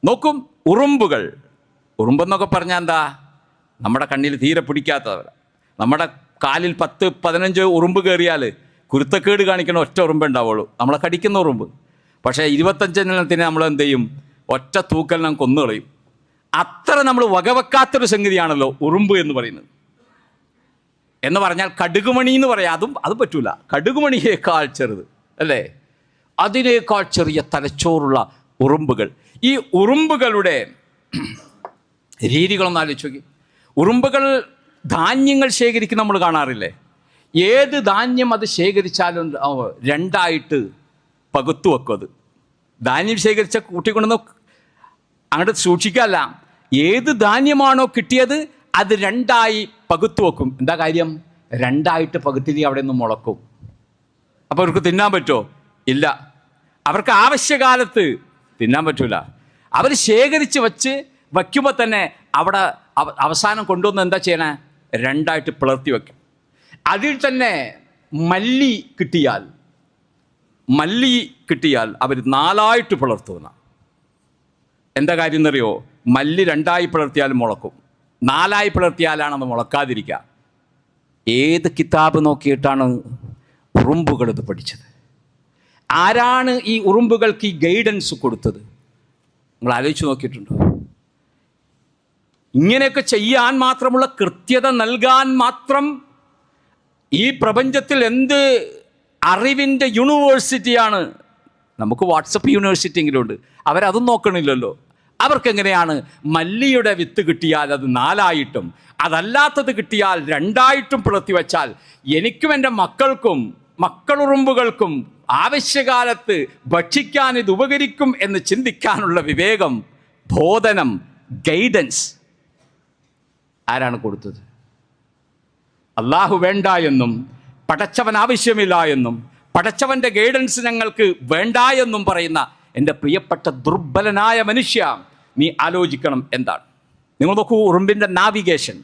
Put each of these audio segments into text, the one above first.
നോക്കും, ഉറുമ്പെന്നൊക്കെ പറഞ്ഞാൽ എന്താ? നമ്മുടെ കണ്ണിൽ തീരെ പിടിക്കാത്തവർ. നമ്മുടെ കാലിൽ 10-15 ഉറുമ്പ് കയറിയാൽ കുരുത്തക്കേട് കാണിക്കണ ഒറ്റ ഉറുമ്പ് ഉണ്ടാവുള്ളൂ, നമ്മളെ കടിക്കുന്ന ഉറുമ്പ്. പക്ഷേ 25 നമ്മൾ എന്ത് ചെയ്യും? ഒറ്റ തൂക്കലിനെ കൊന്നുകളയും. അത്ര നമ്മൾ വകവെക്കാത്തൊരു സംഗതിയാണല്ലോ ഉറുമ്പ് എന്ന് പറയുന്നത്. എന്ന് പറഞ്ഞാൽ കടുകുമണി എന്ന് പറയാം, അത് പറ്റൂല. കടുകുമണിയേക്കാൾ ചെറുത് അല്ലേ? അതിനേക്കാൾ ചെറിയ തലച്ചോറുള്ള ഉറുമ്പുകൾ. ഈ ഉറുമ്പുകളുടെ രീതികളൊന്നും ആലോചിച്ച് നോക്കി. ഉറുമ്പുകൾ ധാന്യങ്ങൾ ശേഖരിക്കുന്ന നമ്മൾ കാണാറില്ലേ? ഏത് ധാന്യം അത് ശേഖരിച്ചാലും രണ്ടായിട്ട് പകുത്തു വെക്കും. അത് ധാന്യം ശേഖരിച്ച കൂട്ടിക്കൊണ്ടു അങ്ങോട്ട് സൂക്ഷിക്കല്ല. ഏത് ധാന്യമാണോ കിട്ടിയത് അത് രണ്ടായി പകുത്തു വെക്കും. എന്താ കാര്യം? രണ്ടായിട്ട് പകുത്തിരി അവിടെ നിന്ന് മുളക്കും. അപ്പോൾ അവർക്ക് തിന്നാൻ പറ്റുമോ? ഇല്ല. അവർക്ക് ആവശ്യകാലത്ത് തിന്നാൻ പറ്റൂല. അവർ ശേഖരിച്ച് വയ്ക്കുമ്പോൾ തന്നെ അവിടെ അവസാനം കൊണ്ടുവന്ന് എന്താ ചെയ്യണേ? രണ്ടായിട്ട് പിളർത്തി വയ്ക്കും. അതിൽ തന്നെ മല്ലി കിട്ടിയാൽ അവർ 4ആയിട്ട് പിളർത്തുന്ന. എന്താ കാര്യം എന്നറിയോ? മല്ലി 2ആയി പിളർത്തിയാൽ മുളക്കും, 4ആയി പിളർത്തിയാലാണത് മുളക്കാതിരിക്കുക. ഏത് കിതാബ് നോക്കിയിട്ടാണ് ഉറുമ്പുകൾ ഇത് പഠിച്ചത്? ആരാണ് ഈ ഉറുമ്പുകൾക്ക് ഈ ഗൈഡൻസ് കൊടുത്തത്? നിങ്ങൾ ആലോചിച്ച് നോക്കിയിട്ടുണ്ടോ? ഇങ്ങനെയൊക്കെ ചെയ്യാൻ മാത്രമുള്ള കൃത്യത നൽകാൻ മാത്രം ഈ പ്രപഞ്ചത്തിൽ എന്ത് അറിവിൻ്റെ യൂണിവേഴ്സിറ്റിയാണ്? നമുക്ക് വാട്സപ്പ് യൂണിവേഴ്സിറ്റി എങ്കിലും ഉണ്ട്, അവരതും നോക്കണില്ലല്ലോ. അവർക്കെങ്ങനെയാണ് മല്ലിയുടെ വിത്ത് കിട്ടിയാൽ അത് 4ആയിട്ടും അതല്ലാത്തത് കിട്ടിയാൽ 2ആയിട്ടും പിളർത്തി വച്ചാൽ എനിക്കും എൻ്റെ മക്കളുറുമ്പുകൾക്കും ആവശ്യകാലത്ത് ഭക്ഷിക്കാൻ ഇത് ഉപകരിക്കും എന്ന് ചിന്തിക്കാനുള്ള വിവേകം, ബോധനം, ഗൈഡൻസ് ആരാണ് കൊടുത്തത്? അള്ളാഹു വേണ്ട എന്നും പടച്ചവൻ ആവശ്യമില്ല എന്നും പടച്ചവൻ്റെ ഗൈഡൻസ് ഞങ്ങൾക്ക് വേണ്ട എന്നും പറയുന്ന എൻ്റെ പ്രിയപ്പെട്ട ദുർബലനായ മനുഷ്യ, നീ ആലോചിക്കണം എന്താണ്. നിങ്ങൾ നോക്കൂ, ഉറുമ്പിൻ്റെ നാവിഗേഷൻ,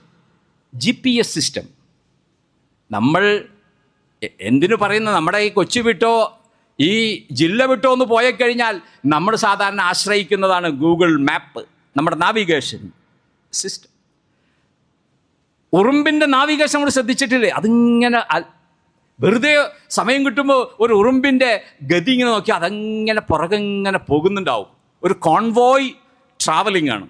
GPS സിസ്റ്റം. നമ്മൾ എന്തിനു പറയുന്ന, നമ്മുടെ ഈ കൊച്ചി വിട്ടോ ഈ ജില്ല വിട്ടോ ഒന്ന് പോയി കഴിഞ്ഞാൽ നമ്മൾ സാധാരണ ആശ്രയിക്കുന്നതാണ് ഗൂഗിൾ മാപ്പ്, നമ്മുടെ നാവിഗേഷൻ സിസ്റ്റം. ഉറുമ്പിൻ്റെ നാവിഗേഷൻ നമ്മൾ ശ്രദ്ധിച്ചിട്ടില്ലേ? അതിങ്ങനെ വെറുതെ സമയം കിട്ടുമ്പോൾ ഒരു ഉറുമ്പിൻ്റെ ഗതി ഇങ്ങനെ നോക്കിയാൽ അതങ്ങനെ പുറകെങ്ങനെ പോകുന്നുണ്ടാവും. ഒരു കോൺവോയ് ട്രാവലിംഗ് ആണ്,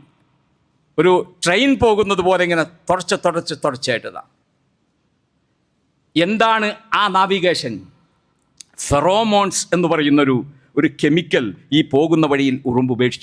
ഒരു ട്രെയിൻ പോകുന്നത് പോലെ ഇങ്ങനെ തുടർച്ചയായിട്ടതാണ്. എന്താണ് ആ നാവിഗേഷൻ? ഫെറോമോൺസ് എന്ന് പറയുന്നൊരു കെമിക്കൽ ഈ പോകുന്ന വഴിയിൽ ഉറുമ്പ് ഉപേക്ഷിച്ചു.